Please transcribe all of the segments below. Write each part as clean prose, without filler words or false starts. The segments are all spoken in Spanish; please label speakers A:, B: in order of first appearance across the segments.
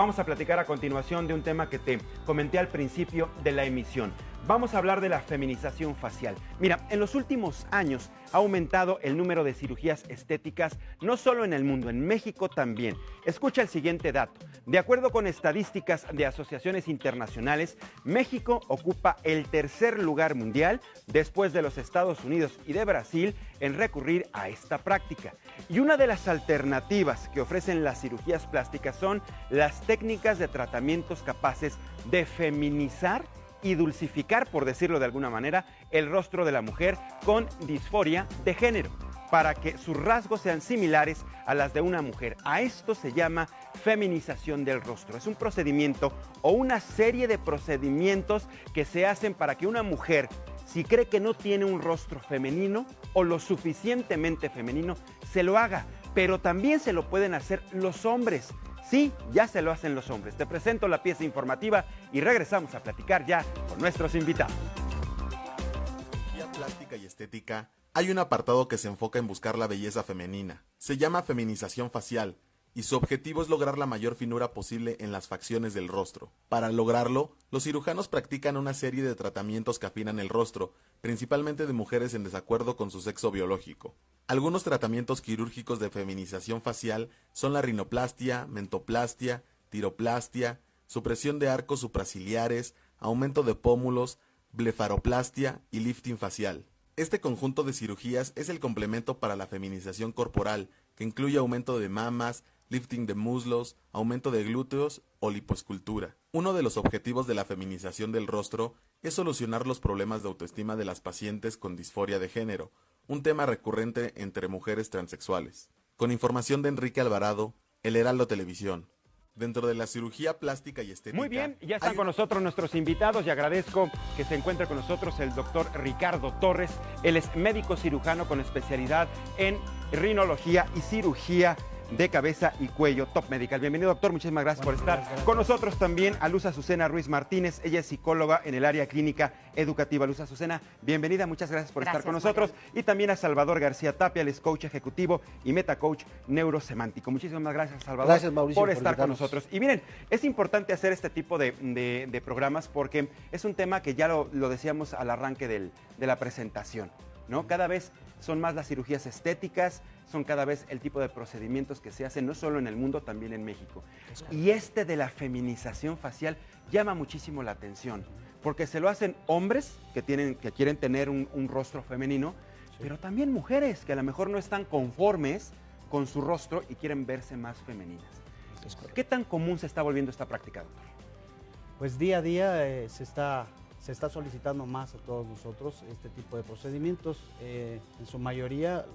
A: Vamos a platicar a continuación de un tema que te comenté al principio de la emisión. Vamos a hablar de la feminización facial. Mira, en los últimos años ha aumentado el número de cirugías estéticas, no solo en el mundo, en México también. Escucha el siguiente dato. De acuerdo con estadísticas de asociaciones internacionales, México ocupa el tercer lugar mundial después de los Estados Unidos y de Brasil en recurrir a esta práctica. Y una de las alternativas que ofrecen las cirugías plásticas son las técnicas de tratamientos capaces de feminizar y dulcificar, por decirlo de alguna manera, el rostro de la mujer con disforia de género, para que sus rasgos sean similares a las de una mujer. A esto se llama feminización del rostro. Es un procedimiento o una serie de procedimientos que se hacen para que una mujer, si cree que no tiene un rostro femenino o lo suficientemente femenino, se lo haga. Pero también se lo pueden hacer los hombres. Sí, ya se lo hacen los hombres. Te presento la pieza informativa y regresamos a platicar ya con nuestros invitados.
B: En plástica y estética hay un apartado que se enfoca en buscar la belleza femenina. Se llama feminización facial y su objetivo es lograr la mayor finura posible en las facciones del rostro. Para lograrlo, los cirujanos practican una serie de tratamientos que afinan el rostro, principalmente de mujeres en desacuerdo con su sexo biológico. Algunos tratamientos quirúrgicos de feminización facial son la rinoplastia, mentoplastia, tiroplastia, supresión de arcos supraciliares, aumento de pómulos, blefaroplastia y lifting facial. Este conjunto de cirugías es el complemento para la feminización corporal, que incluye aumento de mamas, lifting de muslos, aumento de glúteos o lipoescultura. Uno de los objetivos de la feminización del rostro es solucionar los problemas de autoestima de las pacientes con disforia de género, un tema recurrente entre mujeres transexuales. Con información de Enrique Alvarado, El Heraldo Televisión. Dentro de la cirugía plástica y estética...
A: Muy bien, ya están con nosotros nuestros invitados y agradezco que se encuentre con nosotros el doctor Ricardo Torres. Él es médico cirujano con especialidad en rinología y cirugía de cabeza y cuello, Top Medical. Bienvenido, doctor, muchísimas gracias por estar con nosotros. También a Luz Azucena Ruiz Martínez, ella es psicóloga en el área clínica educativa. Luz Azucena, bienvenida, muchas gracias por estar con nosotros. Y también a Salvador García Tapia, él es coach ejecutivo y metacoach neurosemántico. Muchísimas gracias, Salvador,
C: gracias, Mauricio,
A: por estar con nosotros. Y miren, es importante hacer este tipo de programas porque es un tema que ya lo decíamos al arranque de la presentación, ¿no? Cada vez son más las cirugías estéticas, son cada vez el tipo de procedimientos que se hacen, no solo en el mundo, también en México. Y este de la feminización facial llama muchísimo la atención, porque se lo hacen hombres que quieren tener un rostro femenino, pero también mujeres que a lo mejor no están conformes con su rostro y quieren verse más femeninas. ¿Qué tan común se está volviendo esta práctica, doctor?
C: Pues día a día se está solicitando más a todos nosotros este tipo de procedimientos. En su mayoría,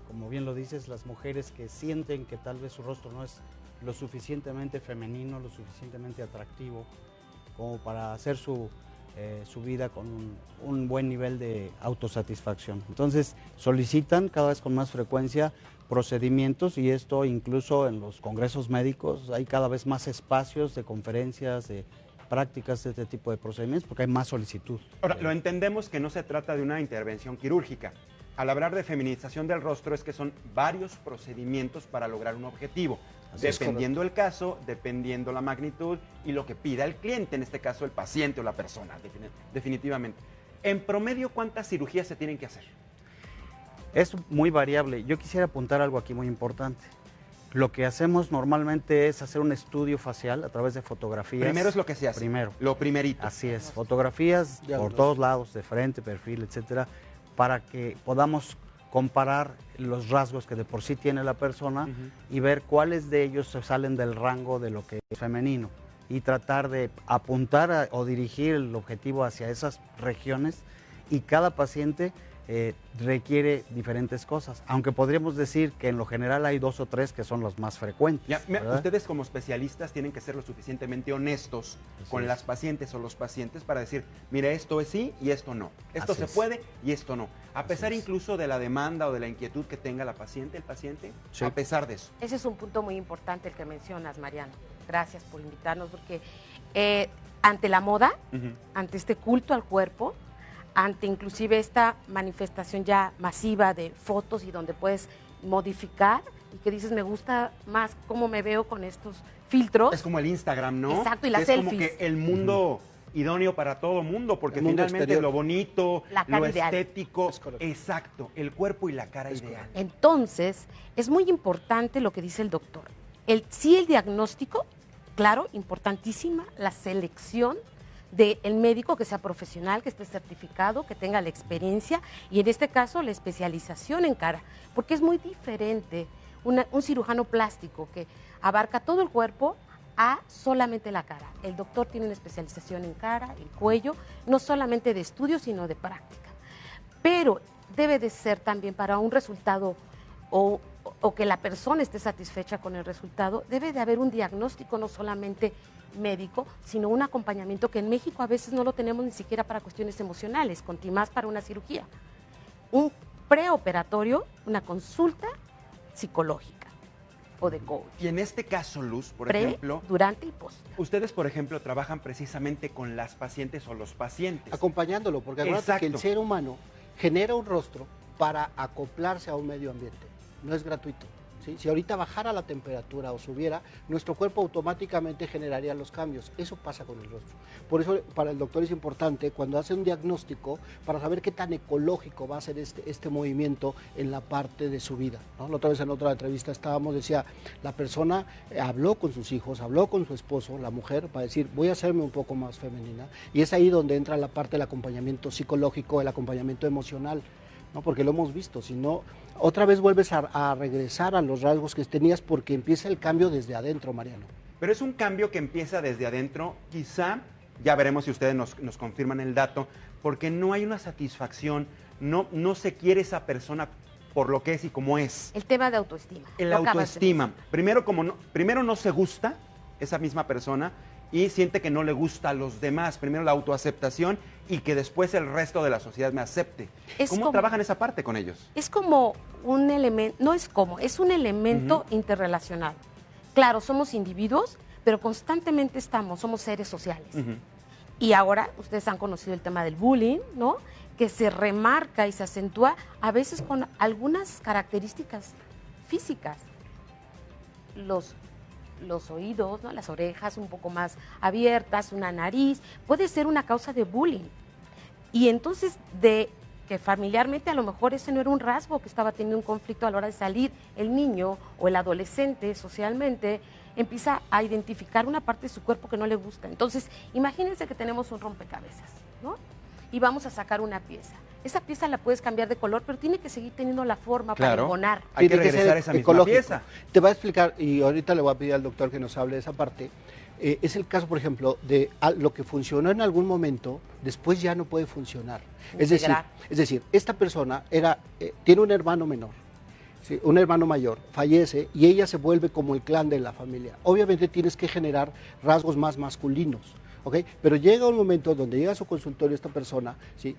C: como bien lo dices, las mujeres que sienten que tal vez su rostro no es lo suficientemente femenino, lo suficientemente atractivo como para hacer su vida con un buen nivel de autosatisfacción. Entonces solicitan cada vez con más frecuencia procedimientos, y esto incluso en los congresos médicos hay cada vez más espacios de conferencias, de prácticas de este tipo de procedimientos, porque hay más solicitud.
A: Ahora, lo entendemos que no se trata de una intervención quirúrgica. Al hablar de feminización del rostro es que son varios procedimientos para lograr un objetivo, dependiendo el caso, dependiendo la magnitud y lo que pida el cliente, en este caso el paciente o la persona, definitivamente. En promedio, ¿cuántas cirugías se tienen que hacer?
C: Es muy variable. Yo quisiera apuntar algo aquí muy importante. Lo que hacemos normalmente es hacer un estudio facial a través de fotografías.
A: Primero es lo que se hace.
C: Primero.
A: Lo primerito.
C: Así es, fotografías por todos lados, de frente, perfil, etcétera, para que podamos comparar los rasgos que de por sí tiene la persona y ver cuáles de ellos se salen del rango de lo que es femenino y tratar de apuntar o dirigir el objetivo hacia esas regiones, y cada paciente requiere diferentes cosas, aunque podríamos decir que en lo general hay 2 o 3 que son los más frecuentes.
A: Ya, ustedes como especialistas tienen que ser lo suficientemente honestos con las pacientes o los pacientes para decir, mira, esto es sí y esto no, esto se puede y esto no, a pesar incluso de la demanda o de la inquietud que tenga la paciente, el paciente, a pesar de eso.
D: Ese es un punto muy importante el que mencionas, Mariano. Gracias por invitarnos, porque ante la moda, ante este culto al cuerpo, ante inclusive esta manifestación ya masiva de fotos y donde puedes modificar y que dices, me gusta más cómo me veo con estos filtros.
A: Es como el Instagram, ¿no?
D: Exacto, y las
A: es
D: selfies.
A: como que el mundo idóneo para todo mundo, porque
C: El mundo
A: finalmente
C: exterior.
A: lo bonito,
D: La cara
A: lo
D: ideal.
A: estético,
C: Es correcto.
A: exacto, el cuerpo y la cara ideal.
D: Entonces, es muy importante lo que dice el doctor. Sí, el diagnóstico, claro, importantísima, la selección del médico que sea profesional, que esté certificado, que tenga la experiencia y en este caso la especialización en cara, porque es muy diferente un cirujano plástico que abarca todo el cuerpo a solamente la cara. El doctor tiene una especialización en cara, el cuello, no solamente de estudio, sino de práctica. Pero debe de ser también para un resultado o que la persona esté satisfecha con el resultado, debe de haber un diagnóstico no solamente médico, sino un acompañamiento que en México a veces no lo tenemos ni siquiera para cuestiones emocionales, conti más para una cirugía. Un preoperatorio, una consulta psicológica o de coach.
A: Y en este caso, Luz, por
D: Pre,
A: ejemplo,
D: durante y post.
A: ustedes, por ejemplo, trabajan precisamente con las pacientes o los pacientes.
E: Acompañándolo, porque acuérdate que el
A: Exacto.
E: ser humano genera un rostro para acoplarse a un medio ambiente. No es gratuito. ¿sí? Si ahorita bajara la temperatura o subiera, nuestro cuerpo automáticamente generaría los cambios. Eso pasa con el rostro. Por eso para el doctor es importante cuando hace un diagnóstico para saber qué tan ecológico va a ser este movimiento en la parte de su vida, ¿no? La otra vez en otra entrevista decía, la persona habló con sus hijos, habló con su esposo, la mujer, para decir, voy a hacerme un poco más femenina. Y es ahí donde entra la parte del acompañamiento psicológico, el acompañamiento emocional, ¿no? Porque lo hemos visto, si no, otra vez vuelves a regresar a los rasgos que tenías porque empieza el cambio desde adentro, Mariano.
A: Pero es un cambio que empieza desde adentro, quizá, ya veremos si ustedes nos confirman el dato, porque no hay una satisfacción, no se quiere esa persona por lo que es y como es.
D: El tema de autoestima.
A: El
D: Lo acabas de
A: autoestima.
D: decir.
A: Primero no se gusta esa misma persona y siente que no le gusta a los demás. Primero la autoaceptación y que después el resto de la sociedad me acepte.
D: Es
A: ¿Cómo
D: como-
A: trabajan esa parte con ellos?
D: Es como un elemento, es un elemento interrelacionado. Claro, somos individuos, pero constantemente somos seres sociales. Y ahora ustedes han conocido el tema del bullying, ¿no? Que se remarca y se acentúa a veces con algunas características físicas. Los oídos, ¿no? Las orejas un poco más abiertas, una nariz, puede ser una causa de bullying. Y entonces de que familiarmente a lo mejor ese no era un rasgo que estaba teniendo un conflicto a la hora de salir, el niño o el adolescente socialmente empieza a identificar una parte de su cuerpo que no le gusta. Entonces, imagínense que tenemos un rompecabezas, ¿no? Y vamos a sacar una pieza. Esa pieza la puedes cambiar de color, pero tiene que seguir teniendo la forma para
A: Claro.
D: embonar.
A: Hay que
E: Tiene
A: regresar
E: ser
A: a esa misma
E: ecológico.
A: pieza.
E: Te va a explicar, y ahorita le voy a pedir al doctor que nos hable de esa parte. Es el caso, por ejemplo, de lo que funcionó en algún momento, después ya no puede funcionar. Es decir, esta persona tiene un hermano menor, ¿sí? Un hermano mayor, fallece y ella se vuelve como el clan de la familia. Obviamente tienes que generar rasgos más masculinos. ¿ok? Pero llega un momento donde llega a su consultorio esta persona, ¿sí?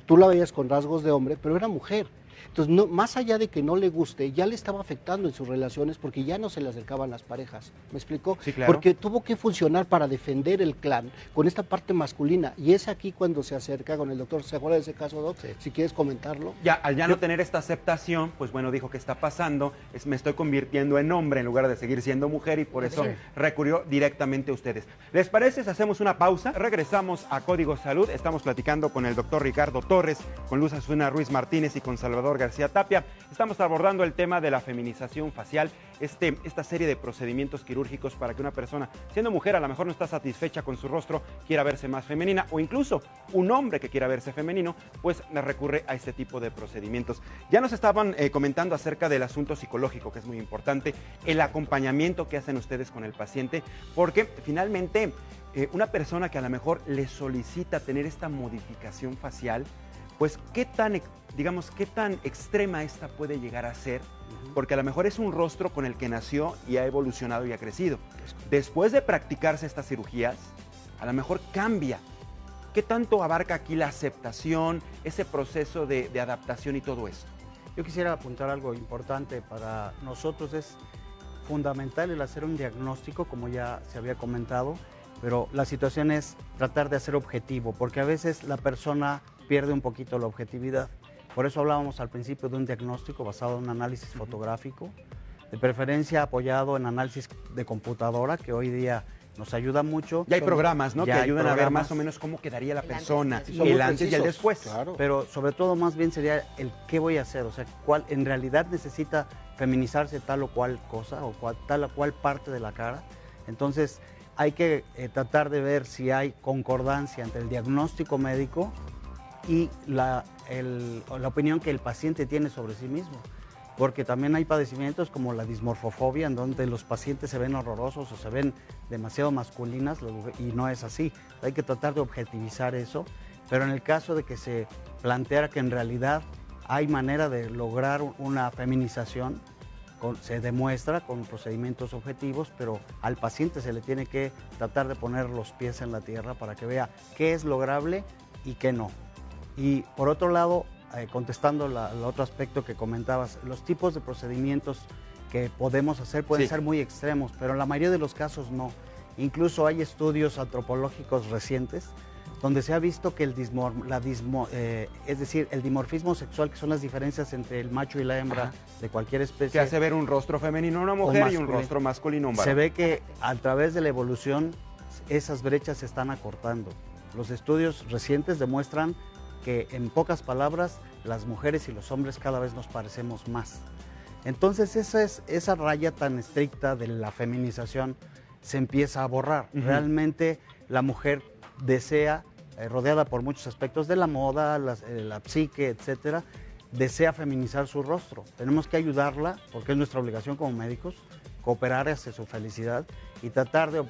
E: Tú la veías con rasgos de hombre, pero era mujer. Entonces, no, más allá de que no le guste, ya le estaba afectando en sus relaciones porque ya no se le acercaban las parejas. ¿Me explico?
A: Sí, claro.
E: Porque tuvo que funcionar para defender el clan con esta parte masculina. Y es aquí cuando se acerca con el doctor. ¿Se acuerda de ese caso, Doc? Sí. Si quieres comentarlo.
A: Ya, al ya no tener esta aceptación, pues bueno, dijo, ¿qué está pasando? Me estoy convirtiendo en hombre en lugar de seguir siendo mujer y por eso recurrió directamente a ustedes. ¿Les parece si hacemos una pausa? Regresamos a Código Salud. Estamos platicando con el doctor Ricardo Torres, con Luz Azucena Ruiz Martínez y con Salvador García Tapia. Estamos abordando el tema de la feminización facial, esta serie de procedimientos quirúrgicos para que una persona, siendo mujer, a lo mejor no está satisfecha con su rostro, quiera verse más femenina, o incluso un hombre que quiera verse femenino, pues recurre a este tipo de procedimientos. Ya nos estaban comentando acerca del asunto psicológico, que es muy importante, el acompañamiento que hacen ustedes con el paciente, porque finalmente una persona que a lo mejor le solicita tener esta modificación facial, pues qué tan extrema esta puede llegar a ser, porque a lo mejor es un rostro con el que nació y ha evolucionado y ha crecido. Después de practicarse estas cirugías, a lo mejor cambia. ¿Qué tanto abarca aquí la aceptación, ese proceso de adaptación y todo esto?
C: Yo quisiera apuntar algo importante para nosotros. Es fundamental el hacer un diagnóstico, como ya se había comentado, pero la situación es tratar de hacer objetivo, porque a veces la persona pierde un poquito la objetividad. Por eso hablábamos al principio de un diagnóstico basado en un análisis fotográfico, de preferencia apoyado en análisis de computadora, que hoy día nos ayuda mucho.
A: Ya hay programas, ¿no? Que
C: Ya hay
A: ayudan a ver
C: programas.
A: más o menos cómo quedaría la
D: El
A: persona,
D: antes y
E: el
A: el antes y el
E: después.
A: después.
E: Claro.
C: Pero sobre todo más bien sería el qué voy a hacer, o sea, cuál en realidad necesita feminizarse tal o cual cosa o tal o cual parte de la cara. Entonces hay que tratar de ver si hay concordancia entre el diagnóstico médico y la opinión que el paciente tiene sobre sí mismo. Porque también hay padecimientos como la dismorfofobia, en donde los pacientes se ven horrorosos o se ven demasiado masculinas, y no es así. Hay que tratar de objetivizar eso, pero en el caso de que se planteara que en realidad hay manera de lograr una feminización, se demuestra con procedimientos objetivos, pero al paciente se le tiene que tratar de poner los pies en la tierra para que vea qué es lograble y qué no. Y por otro lado, contestando el otro aspecto que comentabas, los tipos de procedimientos que podemos hacer pueden ser muy extremos, pero en la mayoría de los casos no. Incluso hay estudios antropológicos recientes donde se ha visto que el dimorfismo sexual, que son las diferencias entre el macho y la hembra de cualquier especie,
A: Que hace ver un rostro femenino a una mujer y un rostro masculino a un varón.
C: se ve que a través de la evolución esas brechas se están acortando. Los estudios recientes demuestran que, en pocas palabras, las mujeres y los hombres cada vez nos parecemos más. Entonces esa raya tan estricta de la feminización se empieza a borrar. Realmente la mujer desea, rodeada por muchos aspectos de la moda, la psique, etcétera, desea feminizar su rostro. Tenemos que ayudarla, porque es nuestra obligación como médicos, cooperar hacia su felicidad y tratar de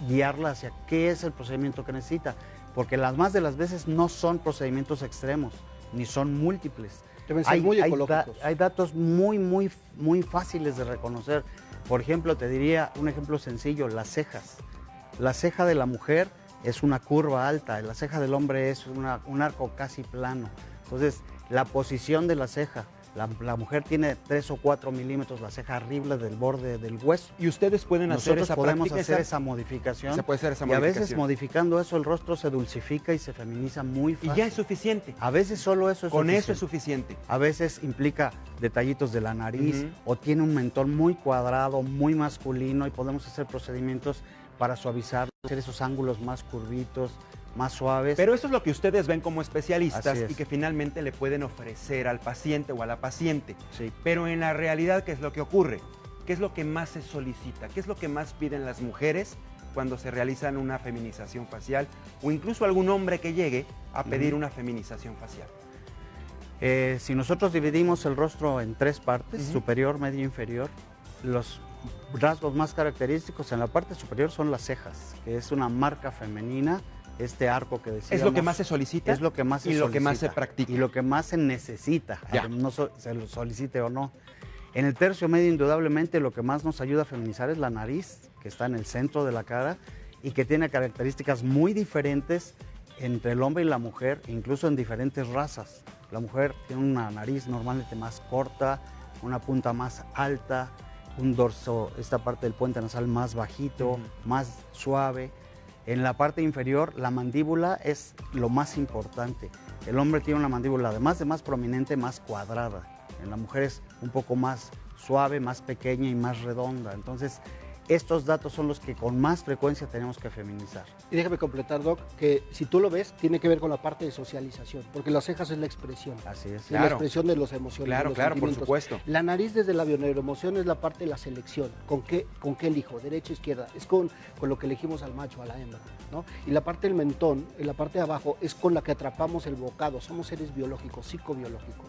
C: guiarla hacia qué es el procedimiento que necesita. Porque las más de las veces no son procedimientos extremos, ni son múltiples.
E: Deben ser muy ecológicos.
C: Hay datos muy fáciles de reconocer. Por ejemplo, te diría un ejemplo sencillo, las cejas. La ceja de la mujer es una curva alta, la ceja del hombre es un arco casi plano. Entonces, la posición de la ceja, la mujer tiene 3 o 4 milímetros la ceja arriba del borde del hueso.
A: Y ustedes pueden hacer
C: Nosotros
A: esa
C: podemos
A: práctica,
C: hacer esa modificación.
A: Se puede hacer esa
C: y a veces
A: modificación.
C: modificando eso el rostro se dulcifica y se feminiza muy fácil.
A: Y ya es suficiente.
C: A veces solo eso es
A: Con
C: suficiente.
A: eso es suficiente.
C: A veces implica detallitos de la nariz o tiene un mentón muy cuadrado, muy masculino y podemos hacer procedimientos para suavizar, hacer esos ángulos más curvitos, más suaves.
A: Pero eso es lo que ustedes ven como especialistas
C: Así es.
A: y que finalmente le pueden ofrecer al paciente o a la paciente.
C: Sí.
A: Pero en la realidad, ¿qué es lo que ocurre? ¿Qué es lo que más se solicita? ¿Qué es lo que más piden las mujeres cuando se realizan una feminización facial? O incluso algún hombre que llegue a pedir una feminización facial.
C: Si nosotros dividimos el rostro en 3 partes, superior, medio e inferior, los rasgos más característicos en la parte superior son las cejas, que es una marca femenina, este arco que decíamos.
A: ¿Es lo que más se solicita?
C: Es lo que más se
A: y
C: solicita.
A: lo que más se practica.
C: Y lo que más se necesita,
A: Ya.
C: aunque no se lo solicite o no. En el tercio medio, indudablemente, lo que más nos ayuda a feminizar es la nariz, que está en el centro de la cara y que tiene características muy diferentes entre el hombre y la mujer, incluso en diferentes razas. La mujer tiene una nariz normalmente más corta, una punta más alta, un dorso, esta parte del puente nasal más bajito, más suave. En la parte inferior, la mandíbula es lo más importante. El hombre tiene una mandíbula, además de más prominente, más cuadrada. En la mujer es un poco más suave, más pequeña y más redonda. Entonces, estos datos son los que con más frecuencia tenemos que feminizar.
E: Y déjame completar, Doc, que si tú lo ves, tiene que ver con la parte de socialización, porque las cejas es la expresión.
C: Así es.
E: Es la expresión de los emociones.
A: Claro,
E: de los
A: claro, por
E: sentimientos.
A: supuesto.
E: La nariz desde la bioneuroemoción es la parte de la selección. ¿Con qué elijo? ¿Derecha o izquierda? Es con lo que elegimos al macho, a la hembra, ¿no? Y la parte del mentón, en la parte de abajo, es con la que atrapamos el bocado. Somos seres biológicos, psicobiológicos.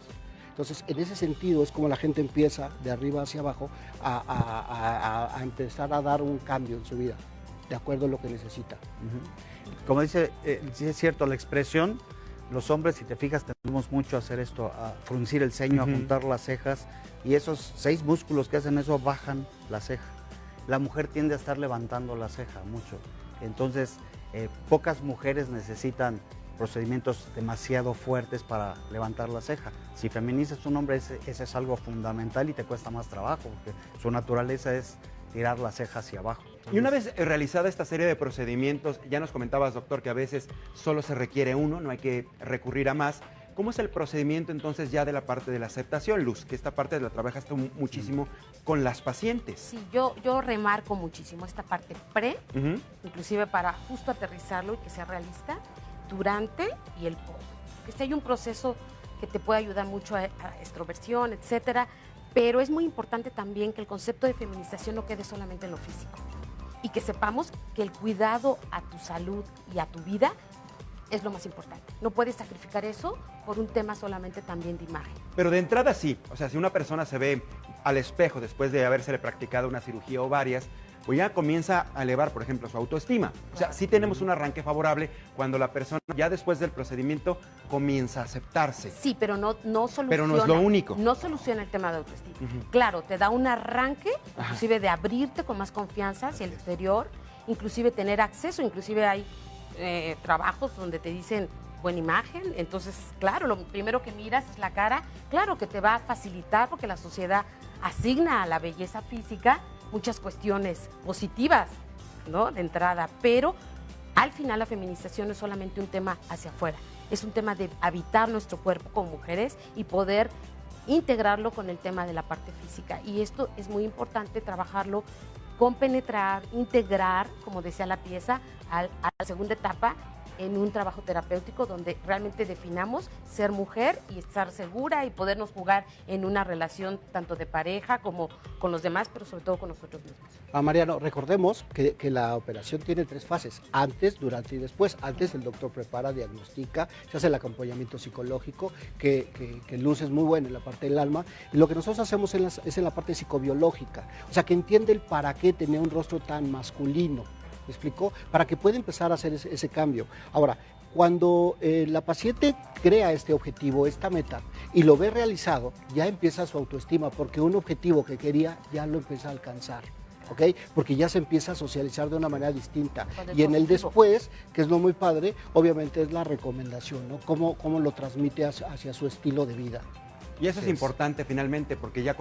E: Entonces, en ese sentido es como la gente empieza de arriba hacia abajo a empezar a dar un cambio en su vida, de acuerdo a lo que necesita.
C: Como dice, sí es cierto, la expresión, los hombres, si te fijas, tendemos mucho a hacer esto, a fruncir el ceño, a juntar las cejas, y esos 6 músculos que hacen eso bajan la ceja. La mujer tiende a estar levantando la ceja mucho. Entonces, pocas mujeres necesitan procedimientos demasiado fuertes para levantar la ceja. Si feminizas un hombre, ese es algo fundamental y te cuesta más trabajo, porque su naturaleza es tirar la ceja hacia abajo. Entonces,
A: Y una vez realizada esta serie de procedimientos, ya nos comentabas, doctor, que a veces solo se requiere uno, no hay que recurrir a más. ¿Cómo es el procedimiento entonces ya de la parte de la aceptación, Luz? Que esta parte la trabajas tú muchísimo con las pacientes.
D: Sí, yo remarco muchísimo esta parte inclusive para justo aterrizarlo y que sea realista, durante y el post. Porque si hay un proceso que te puede ayudar mucho a extroversión, etcétera, pero es muy importante también que el concepto de feminización no quede solamente en lo físico y que sepamos que el cuidado a tu salud y a tu vida es lo más importante. No puedes sacrificar eso por un tema solamente también de imagen.
A: Pero de entrada sí, o sea, si una persona se ve al espejo después de habérsele practicado una cirugía o varias, pues ya comienza a elevar, por ejemplo, su autoestima. O sea, sí tenemos un arranque favorable cuando la persona ya después del procedimiento comienza a aceptarse.
D: Sí, pero no soluciona.
A: Pero no es lo único.
D: No soluciona el tema de autoestima. Claro, te da un arranque, inclusive de abrirte con más confianza hacia el exterior, inclusive tener acceso, inclusive hay trabajos donde te dicen buena imagen, entonces claro, lo primero que miras es la cara, claro que te va a facilitar porque la sociedad asigna a la belleza física muchas cuestiones positivas, ¿no? De entrada, pero al final la feminización no es solamente un tema hacia afuera, es un tema de habitar nuestro cuerpo como mujeres y poder integrarlo con el tema de la parte física, y esto es muy importante trabajarlo, compenetrar, integrar, como decía la pieza, a la segunda etapa en un trabajo terapéutico donde realmente definamos ser mujer y estar segura y podernos jugar en una relación tanto de pareja como con los demás, pero sobre todo con nosotros mismos.
E: Mariano, recordemos que la operación tiene 3 fases, antes, durante y después. Antes el doctor prepara, diagnostica, se hace el acompañamiento psicológico, que Luz es muy buena en la parte del alma, y lo que nosotros hacemos es en la parte psicobiológica, o sea, que entiende el para qué tener un rostro tan masculino. ¿Me explicó? Para que pueda empezar a hacer ese cambio. Ahora, cuando la paciente crea este objetivo, esta meta, y lo ve realizado, ya empieza su autoestima, porque un objetivo que quería ya lo empieza a alcanzar. ¿Ok? Porque ya se empieza a socializar de una manera distinta. Y en el después, que es lo muy padre, obviamente es la recomendación, ¿no? Cómo lo transmite hacia su estilo de vida.
A: Y eso es importante finalmente, porque ya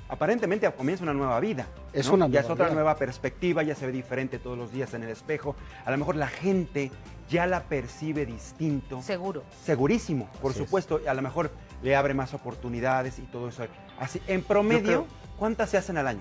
A: aparentemente comienza una nueva vida, ¿no?
E: Es una nueva
A: ya es otra
E: vida.
A: nueva perspectiva, ya se ve diferente todos los días en el espejo. A lo mejor la gente ya la percibe distinto.
D: Seguro.
A: Segurísimo, por
C: Así
A: supuesto. A lo mejor le abre más oportunidades y todo eso. Así, en promedio, ¿cuántas se hacen al año?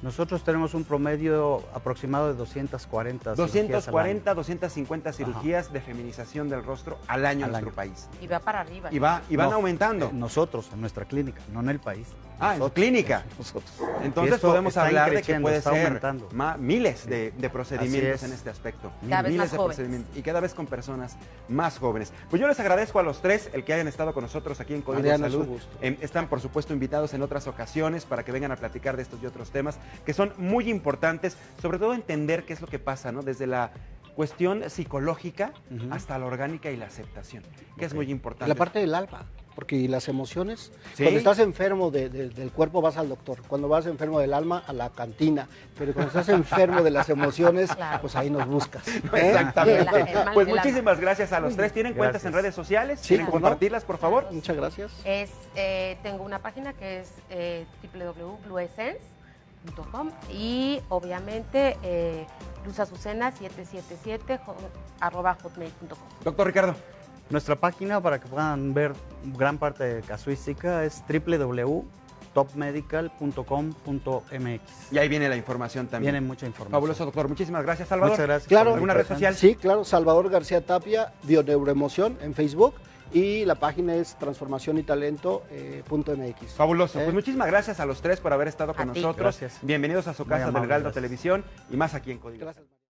C: Nosotros tenemos un promedio aproximado de 240 cirugías al año.
A: 250 cirugías de feminización del rostro al año en nuestro país.
D: Y va para arriba.
A: Y van aumentando.
C: Nosotros, en nuestra clínica, no en el país.
A: En su clínica.
C: Nosotros.
A: Entonces
C: Esto
A: podemos
C: está
A: hablar de que
C: increciendo,
A: puede
C: está
A: ser
C: aumentando.
A: miles de procedimientos
C: Así es.
A: en este aspecto.
D: Cada vez
A: Miles
D: más
A: de
D: jóvenes.
A: procedimientos y cada vez con personas más jóvenes. Pues yo les agradezco a los 3 el que hayan estado con nosotros aquí en Código
E: Mariano, es
A: Salud.
E: un gusto.
A: Están por supuesto invitados en otras ocasiones para que vengan a platicar de estos y otros temas que son muy importantes, sobre todo entender qué es lo que pasa, ¿no? Desde la cuestión psicológica hasta la orgánica y la aceptación, que es muy importante.
E: La parte del alma, porque las emociones,
A: Sí.
E: cuando estás enfermo del cuerpo vas al doctor, cuando vas enfermo del alma a la cantina, pero cuando estás enfermo de las emociones,
D: Claro.
E: pues ahí nos buscas.
A: Exactamente. Pues
D: El alma.
A: muchísimas gracias a los 3. ¿Tienen cuentas en
C: Gracias.
A: redes sociales?
E: Sí,
A: ¿Quieren
E: ¿cómo no?
A: compartirlas, por favor?
E: Muchas gracias.
D: Tengo una página que es www.blueessence.com y obviamente Luz Azucena 777 @hotmail.com.
A: Doctor Ricardo.
C: Nuestra página, para que puedan ver gran parte de casuística, es www.topmedical.com.mx.
A: Y ahí viene la información también.
C: Viene mucha información.
A: Fabuloso, doctor. Muchísimas gracias, Salvador.
C: Muchas gracias.
E: Claro.
C: por la
A: ¿Alguna red
C: invitación.
A: social?
E: Sí, claro, Salvador García Tapia, Bioneuroemoción en Facebook, y la página es transformacionytalento.mx.
A: Fabuloso. Pues muchísimas gracias a los 3 por haber estado con
D: A ti.
A: nosotros.
C: Gracias.
A: Bienvenidos a su
C: Muy
A: casa del
C: amable,
A: Heraldo
C: gracias.
A: Televisión y más aquí en Código.
E: Gracias.